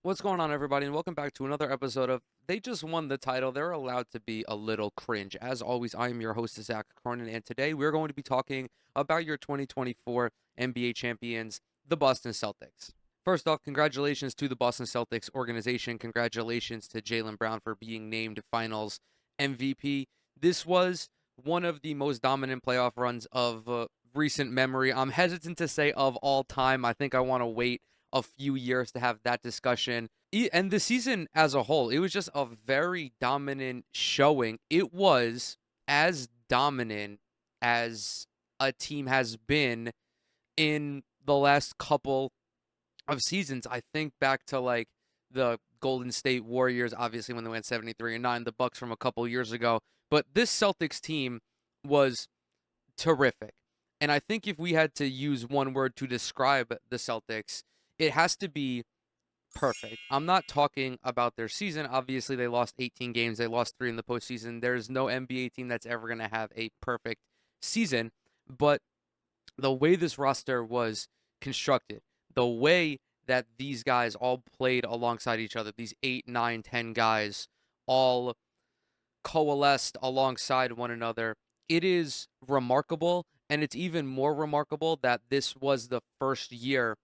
What's going on, everybody, and welcome back to another episode of They Just Won the Title. They're allowed to be a little cringe. As always, I am your host, Zach Cronin, and today we're going to be talking about your 2024 NBA champions, the Boston Celtics. First off, congratulations to the Boston Celtics organization. Congratulations to Jaylen Brown for being named Finals MVP. This was one of the most dominant playoff runs of recent memory. I'm hesitant to say of all time. I think I want to wait a few years to have that discussion. And the season as a whole, it was just a very dominant showing. It was as dominant as a team has been in the last couple of seasons. I think back to like the Golden State Warriors, obviously when they went 73-9, the Bucks from a couple years ago. But this Celtics team was terrific. And I think if we had to use one word to describe the Celtics, it has to be perfect. I'm not talking about their season. Obviously, they lost 18 games. They lost 3 in the postseason. There's no NBA team that's ever going to have a perfect season. But the way this roster was constructed, the way that these guys all played alongside each other, these 8, 9, 10 guys all coalesced alongside one another, it is remarkable. And it's even more remarkable that this was the first year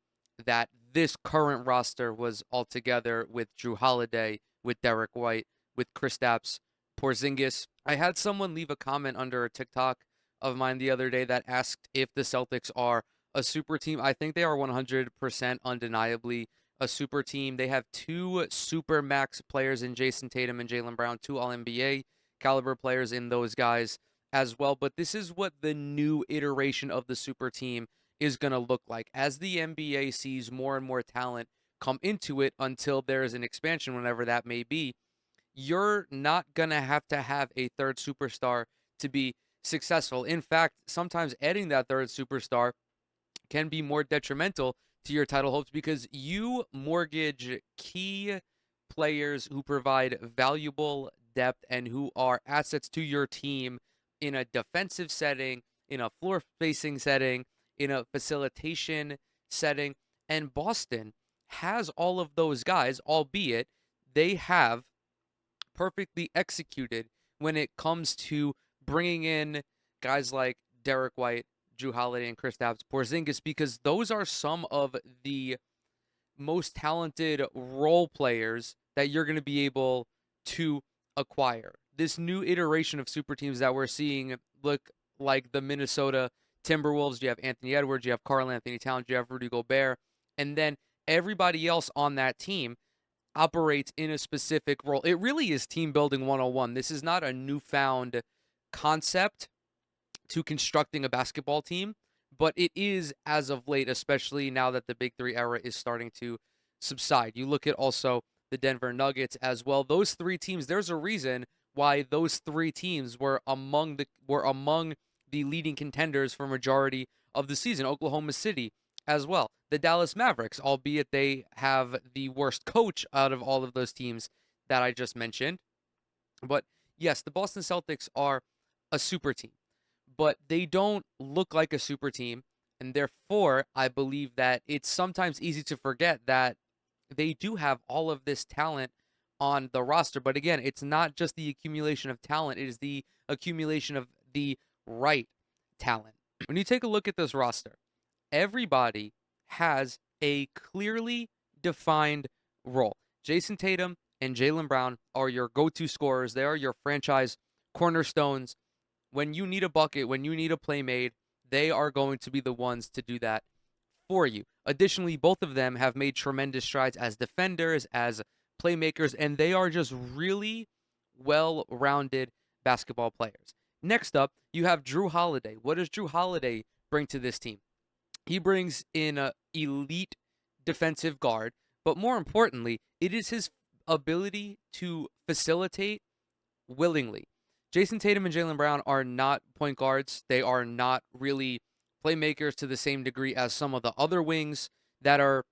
that this current roster was all together with Drew Holiday, with Derek White, with Kristaps Porzingis. I had someone leave a comment under a TikTok of mine the other day that asked if the Celtics are a super team. I think they are 100% undeniably a super team. They have two super max players in Jason Tatum and Jaylen Brown, two All NBA caliber players in those guys as well. But this is what the new iteration of the super team is going to look like as the NBA sees more and more talent come into it until there is an expansion, whenever that may be. You're not going to have a third superstar to be successful. In fact, sometimes adding that third superstar can be more detrimental to your title hopes because you mortgage key players who provide valuable depth and who are assets to your team in a defensive setting, in a floor spacing setting, in a facilitation setting. And Boston has all of those guys, albeit they have perfectly executed when it comes to bringing in guys like Derek White, Drew Holiday, and Kristaps Porzingis, because those are some of the most talented role players that you're going to be able to acquire. This new iteration of super teams that we're seeing look like the Minnesota Timberwolves. You have Anthony Edwards, you have Karl Anthony Towns, you have Rudy Gobert, and then everybody else on that team operates in a specific role. It really is team building 101. This is not a newfound concept to constructing a basketball team, but it is as of late, especially now that the Big Three era is starting to subside. You look at also the Denver Nuggets as well. Those three teams, there's a reason why those three teams were among the leading contenders for majority of the season. Oklahoma City as well. The Dallas Mavericks, albeit they have the worst coach out of all of those teams that I just mentioned. But yes, the Boston Celtics are a super team, but they don't look like a super team. And therefore, I believe that it's sometimes easy to forget that they do have all of this talent on the roster. But again, it's not just the accumulation of talent, it is the accumulation of the right talent. When you take a look at this roster, everybody has a clearly defined role. Jason Tatum and Jaylen Brown are your go to scorers, they are your franchise cornerstones. When you need a bucket, when you need a play made, they are going to be the ones to do that for you. Additionally, both of them have made tremendous strides as defenders, as playmakers, and they are just really well rounded basketball players. Next up, you have Drew Holiday. What does Drew Holiday bring to this team? He brings in a elite defensive guard, but more importantly, it is his ability to facilitate willingly. Jason Tatum and Jaylen Brown are not point guards. They are not really playmakers to the same degree as some of the other wings that are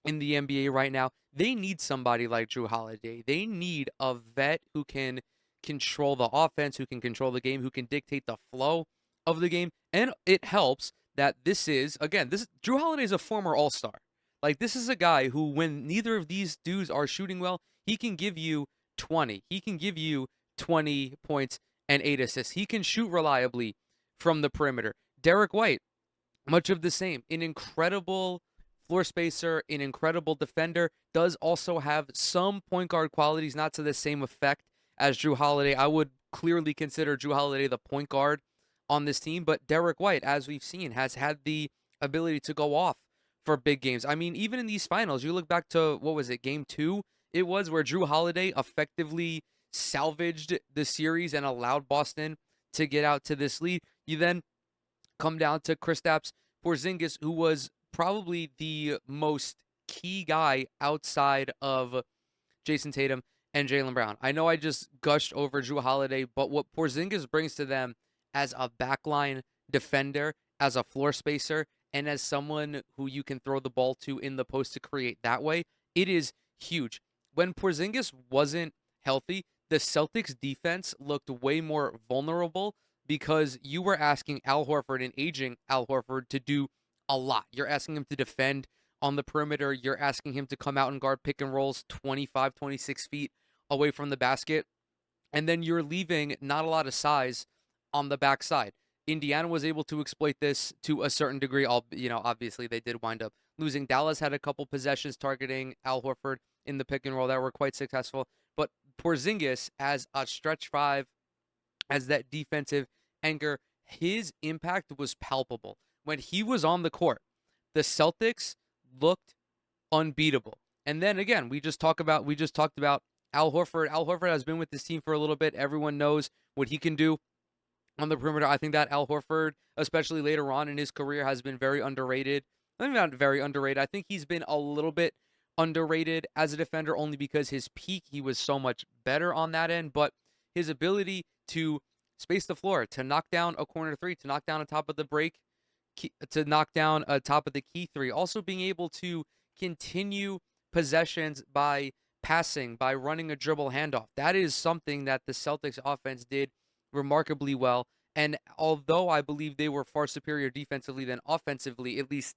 in the NBA right now. They need somebody like Drew Holiday. They need a vet who can control the offense, who can control the game, who can dictate the flow of the game. And it helps that this is, again, this Drew Holiday is a former All-Star. Like, this is a guy who, when neither of these dudes are shooting well, he can give you 20. He can give you 20 points and 8 assists. He can shoot reliably from the perimeter. Derek White, much of the same. An incredible floor spacer, an incredible defender, does also have some point guard qualities, not to the same effect as Drew Holiday. I would clearly consider Drew Holiday the point guard on this team, but Derek White, as we've seen, has had the ability to go off for big games. I mean, even in these finals, you look back to, what was it, game two? It was where Drew Holiday effectively salvaged the series and allowed Boston to get out to this lead. You then come down to Kristaps Porzingis, who was probably the most key guy outside of Jason Tatum and Jaylen Brown. I know I just gushed over Drew Holiday, but what Porzingis brings to them as a backline defender, as a floor spacer, and as someone who you can throw the ball to in the post to create that way, it is huge. When Porzingis wasn't healthy, the Celtics defense looked way more vulnerable because you were asking Al Horford, an aging Al Horford, to do a lot. You're asking him to defend on the perimeter. You're asking him to come out and guard pick and rolls 25, 26 feet away from the basket. And then you're leaving not a lot of size on the backside. Indiana was able to exploit this to a certain degree. Obviously they did wind up losing. Dallas had a couple possessions targeting Al Horford in the pick and roll that were quite successful. But Porzingis as a stretch five, as that defensive anchor, his impact was palpable. When he was on the court, the Celtics looked unbeatable. And then again, we just talked about Al Horford. Al Horford has been with this team for a little bit. Everyone knows what he can do on the perimeter. I think that Al Horford, especially later on in his career, has been very underrated. I mean, not very underrated. I think he's been a little bit underrated as a defender only because his peak, he was so much better on that end. But his ability to space the floor, to knock down a corner three, to knock down a top of the break, to knock down a top of the key three, also being able to continue possessions by passing, by running a dribble handoff. That is something that the Celtics offense did remarkably well. And although I believe they were far superior defensively than offensively, at least,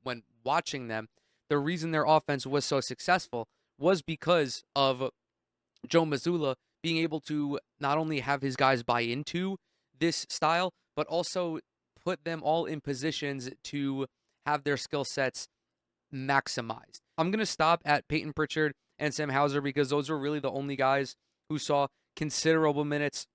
when watching them, the reason their offense was so successful was because of Joe Mazzulla being able to not only have his guys buy into this style, but also put them all in positions to have their skill sets maximized. I'm going to stop at Peyton Pritchard and Sam Hauser because those were really the only guys who saw considerable minutes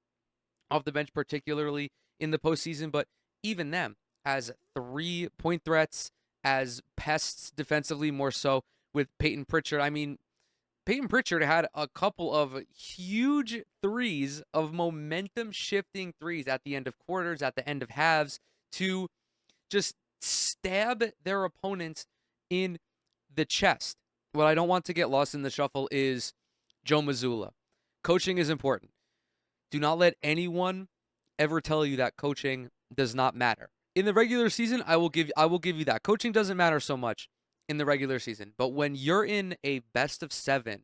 off the bench, particularly in the postseason. But even them, as 3-point threats, as pests defensively, more so with Peyton Pritchard. I mean, Peyton Pritchard had a couple of huge threes, of momentum shifting threes at the end of quarters, at the end of halves, to just stab their opponents in the chest. What I don't want to get lost in the shuffle is Joe Mazzulla. Coaching is important. Do not let anyone ever tell you that coaching does not matter. In the regular season, I will give you that. Coaching doesn't matter so much in the regular season. But when you're in a best of 7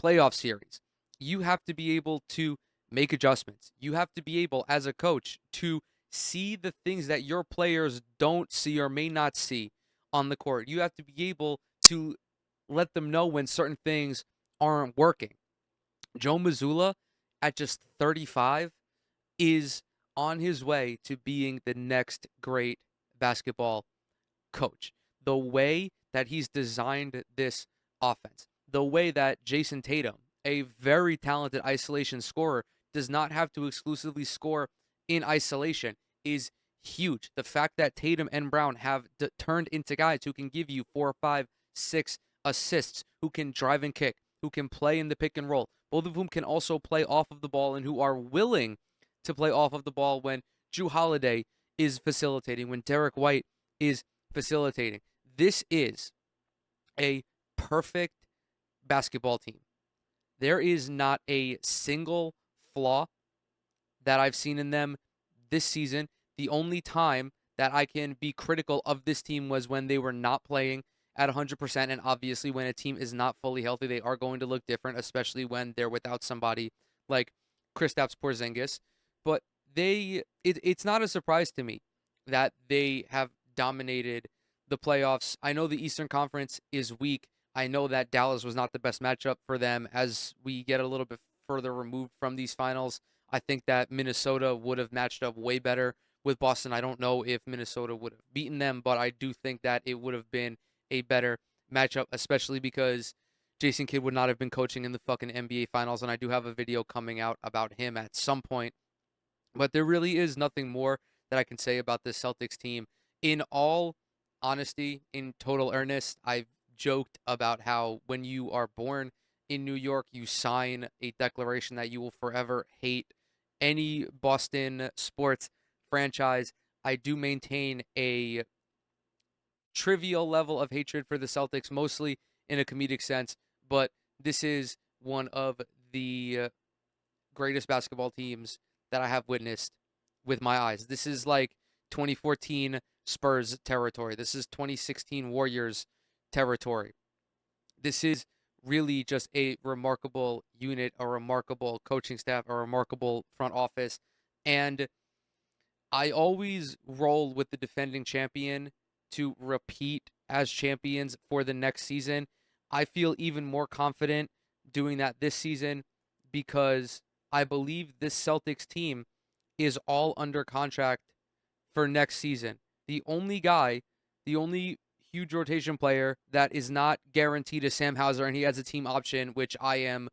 playoff series, you have to be able to make adjustments. You have to be able, as a coach, to see the things that your players don't see or may not see on the court. You have to be able to let them know when certain things aren't working. Joe Mazzulla, at just 35, is on his way to being the next great basketball coach. The way that he's designed this offense, the way that Jason Tatum, a very talented isolation scorer, does not have to exclusively score in isolation, is huge. The fact that Tatum and Brown have turned into guys who can give you 4, 5, 6 assists, who can drive and kick, who can play in the pick and roll, both of whom can also play off of the ball and who are willing to play off of the ball when Drew Holiday is facilitating, when Derek White is facilitating. This is a perfect basketball team. There is not a single flaw that I've seen in them this season. The only time that I can be critical of this team was when they were not playing at 100%, and obviously when a team is not fully healthy, they are going to look different, especially when they're without somebody like Kristaps Porzingis. But it's not a surprise to me that they have dominated the playoffs. I know the Eastern Conference is weak. I know that Dallas was not the best matchup for them. As we get a little bit further removed from these finals, I think that Minnesota would have matched up way better with Boston. I don't know if Minnesota would have beaten them, but I do think that it would have been a better matchup, especially because Jason Kidd would not have been coaching in the fucking NBA Finals, and I do have a video coming out about him at some point. But there really is nothing more that I can say about this Celtics team. In all honesty, in total earnest, I've joked about how when you are born in New York, you sign a declaration that you will forever hate any Boston sports franchise. I do maintain a trivial level of hatred for the Celtics, mostly in a comedic sense, but this is one of the greatest basketball teams that I have witnessed with my eyes. This is like 2014 Spurs territory. This is 2016 Warriors territory. This is really just a remarkable unit, a remarkable coaching staff, a remarkable front office. And I always roll with the defending champion to repeat as champions for the next season. I feel even more confident doing that this season because I believe this Celtics team is all under contract for next season. The only guy, the only huge rotation player that is not guaranteed is Sam Hauser, and he has a team option, which I am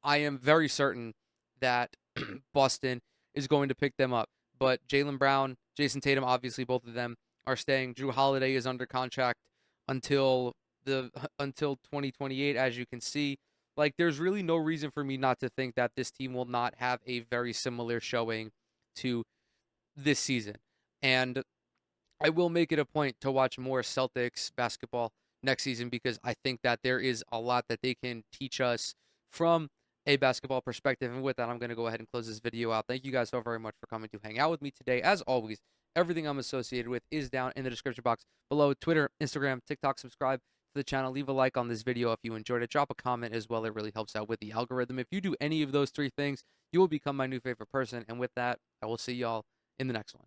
very certain that Boston is going to pick them up. But Jaylen Brown, Jason Tatum, obviously both of them are staying. Drew Holiday is under contract until until 2028, as you can see. Like, there's really no reason for me not to think that this team will not have a very similar showing to this season. And I will make it a point to watch more Celtics basketball next season because I think that there is a lot that they can teach us from a basketball perspective. And with that, I'm going to go ahead and close this video out. Thank you guys so very much for coming to hang out with me today. As always, everything I'm associated with is down in the description box below. Twitter, Instagram, TikTok. Subscribe to the channel. Leave a like on this video if you enjoyed it. Drop a comment as well. It really helps out with the algorithm. If you do any of those three things, you will become my new favorite person. And with that, I will see y'all in the next one.